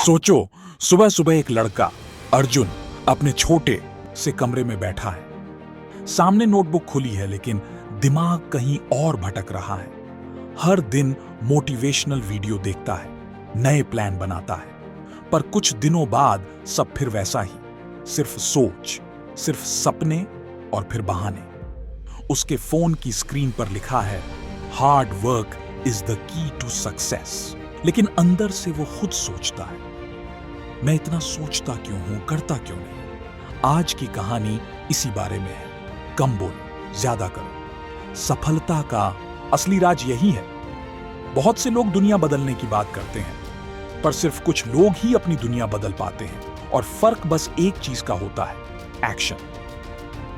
सोचो, सुबह सुबह एक लड़का अर्जुन अपने छोटे से कमरे में बैठा है। सामने नोटबुक खुली है लेकिन दिमाग कहीं और भटक रहा है। हर दिन मोटिवेशनल वीडियो देखता है, नए प्लान बनाता है, पर कुछ दिनों बाद सब फिर वैसा ही, सिर्फ सोच, सिर्फ सपने और फिर बहाने। उसके फोन की स्क्रीन पर लिखा है, hard work is the key to success, लेकिन अंदर से वो खुद सोचता है, मैं इतना सोचता क्यों हूं, करता क्यों नहीं। आज की कहानी इसी बारे में है। कम बोलो, ज्यादा करो। सफलता का असली राज यही है। बहुत से लोग दुनिया बदलने की बात करते हैं, पर सिर्फ कुछ लोग ही अपनी दुनिया बदल पाते हैं, और फर्क बस एक चीज का होता है, एक्शन।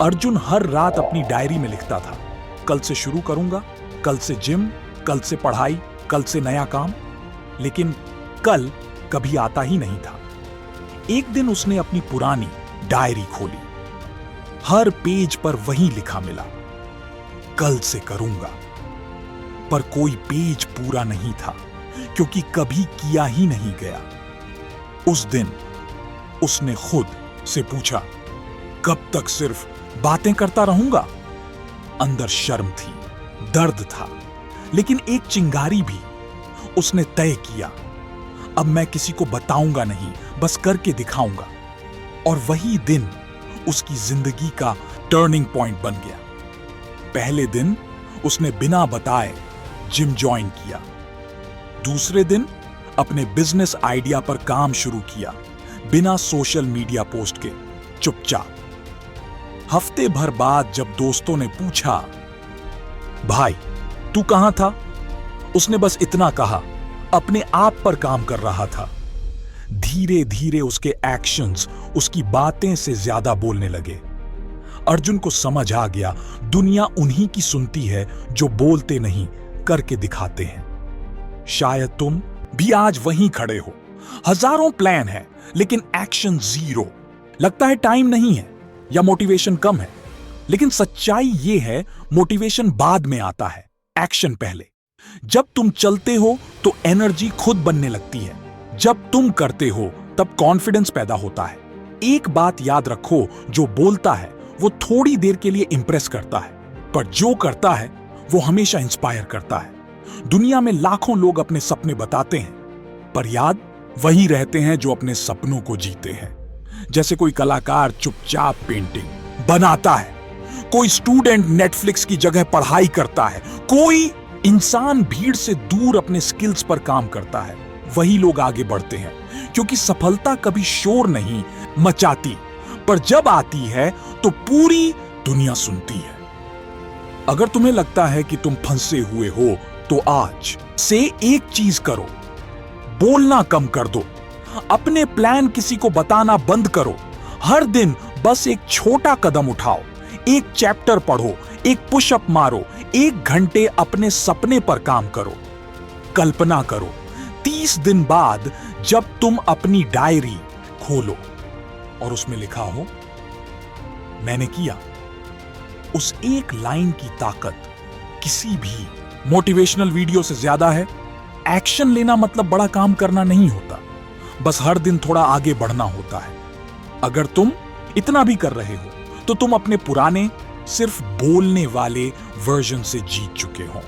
अर्जुन हर रात अपनी डायरी में लिखता था, कल से शुरू करूंगा, कल से जिम, कल से पढ़ाई, कल से नया काम। लेकिन कल कभी आता ही नहीं था। एक दिन उसने अपनी पुरानी डायरी खोली। हर पेज पर वही लिखा मिला, कल से करूंगा। पर कोई पेज पूरा नहीं था, क्योंकि कभी किया ही नहीं गया। उस दिन उसने खुद से पूछा, कब तक सिर्फ बातें करता रहूंगा? अंदर शर्म थी, दर्द था, लेकिन एक चिंगारी भी। उसने तय किया, अब मैं किसी को बताऊंगा नहीं, बस करके दिखाऊंगा। और वही दिन उसकी जिंदगी का टर्निंग पॉइंट बन गया। पहले दिन उसने बिना बताए जिम ज्वाइन किया। दूसरे दिन अपने बिजनेस आइडिया पर काम शुरू किया, बिना सोशल मीडिया पोस्ट के, चुपचाप। हफ्ते भर बाद जब दोस्तों ने पूछा, भाई तू कहां था? उसने बस इतना कहा, अपने आप पर काम कर रहा था। धीरे धीरे उसके एक्शंस उसकी बातें से ज्यादा बोलने लगे। अर्जुन को समझ आ गया, दुनिया उन्हीं की सुनती है जो बोलते नहीं, करके दिखाते हैं। शायद तुम भी आज वहीं खड़े हो, हजारों प्लान है लेकिन एक्शन जीरो। लगता है टाइम नहीं है या मोटिवेशन कम है, लेकिन सच्चाई यह है, मोटिवेशन बाद में आता है, एक्शन पहले। जब तुम चलते हो तो एनर्जी खुद बनने लगती है। जब तुम करते हो तब कॉन्फिडेंस पैदा होता है। एक बात याद रखो, जो बोलता है वो थोड़ी देर के लिए इंप्रेस करता है, पर जो करता है वो हमेशा इंस्पायर करता है। दुनिया में लाखों लोग अपने सपने बताते हैं, पर याद वही रहते हैं जो अपने सपनों को जीते हैं। जैसे कोई कलाकार चुपचाप पेंटिंग बनाता है, कोई स्टूडेंट नेटफ्लिक्स की जगह पढ़ाई करता है, कोई इंसान भीड़ से दूर अपने स्किल्स पर काम करता है। वही लोग आगे बढ़ते हैं, क्योंकि सफलता कभी शोर नहीं मचाती, पर जब आती है तो पूरी दुनिया सुनती है। अगर तुम्हें लगता है कि तुम फंसे हुए हो, तो आज से एक चीज करो, बोलना कम कर दो। अपने प्लान किसी को बताना बंद करो। हर दिन बस एक छोटा कदम उठाओ, एक चैप्टर पढ़ो, एक पुशअप मारो, 1 घंटे अपने सपने पर काम करो। कल्पना करो, 30 दिन बाद जब तुम अपनी डायरी खोलो और उसमें लिखा हो, मैंने किया। उस एक लाइन की ताकत किसी भी मोटिवेशनल वीडियो से ज्यादा है। एक्शन लेना मतलब बड़ा काम करना नहीं होता, बस हर दिन थोड़ा आगे बढ़ना होता है। अगर तुम इतना भी कर रहे हो तो तुम अपने पुराने सिर्फ बोलने वाले वर्जन से जीत चुके हो।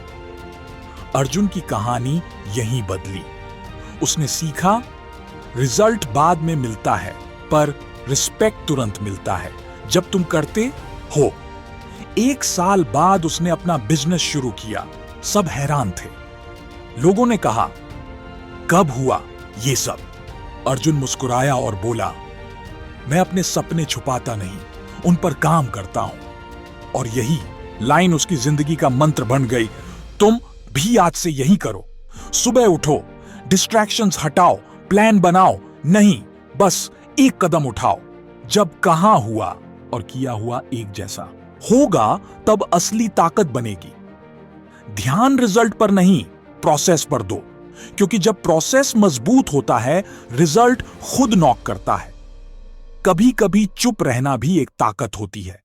अर्जुन की कहानी यहीं बदली। उसने सीखा, रिजल्ट बाद में मिलता है, पर रिस्पेक्ट तुरंत मिलता है जब तुम करते हो। 1 साल बाद उसने अपना बिजनेस शुरू किया। सब हैरान थे। लोगों ने कहा, कब हुआ ये सब? अर्जुन मुस्कुराया और बोला, मैं अपने सपने छुपाता नहीं, उन पर काम करता हूं। और यही लाइन उसकी जिंदगी का मंत्र बन गई। तुम भी आज से यही करो। सुबह उठो, डिस्ट्रैक्शंस हटाओ, प्लान बनाओ नहीं, बस एक कदम उठाओ। जब कहां हुआ और किया हुआ एक जैसा होगा, तब असली ताकत बनेगी। ध्यान रिजल्ट पर नहीं, प्रोसेस पर दो, क्योंकि जब प्रोसेस मजबूत होता है, रिजल्ट खुद नॉक करता है। कभी कभी चुप रहना भी एक ताकत होती है।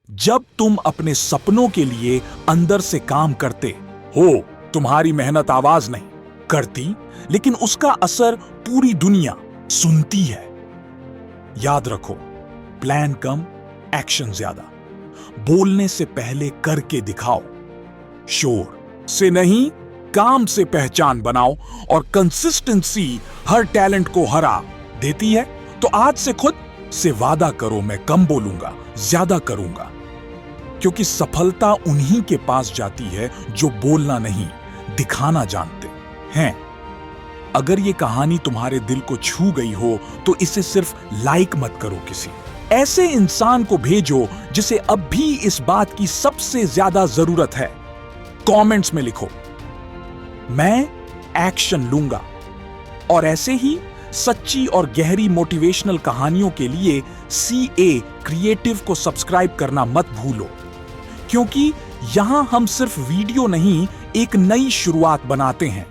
जब तुम अपने सपनों के लिए अंदर से काम करते हो, तुम्हारी मेहनत आवाज नहीं, करती, लेकिन उसका असर पूरी दुनिया सुनती है। याद रखो, प्लान कम, एक्शन ज्यादा। बोलने से पहले करके दिखाओ। शोर से नहीं, काम से पहचान बनाओ। और कंसिस्टेंसी हर टैलेंट को हरा देती है। तो आज से खुद से वादा करो, मैं कम बोलूंगा, ज्यादा करूंगा। क्योंकि सफलता उन्हीं के पास जाती है जो बोलना नहीं, दिखाना जानते हैं। अगर ये कहानी तुम्हारे दिल को छू गई हो तो इसे सिर्फ लाइक मत करो, किसी ऐसे इंसान को भेजो जिसे अब भी इस बात की सबसे ज्यादा जरूरत है। कमेंट्स में लिखो, मैं एक्शन लूंगा। और ऐसे ही सच्ची और गहरी मोटिवेशनल कहानियों के लिए CA क्रिएटिव को सब्सक्राइब करना मत भूलो, क्योंकि यहां हम सिर्फ वीडियो नहीं, एक नई शुरुआत बनाते हैं।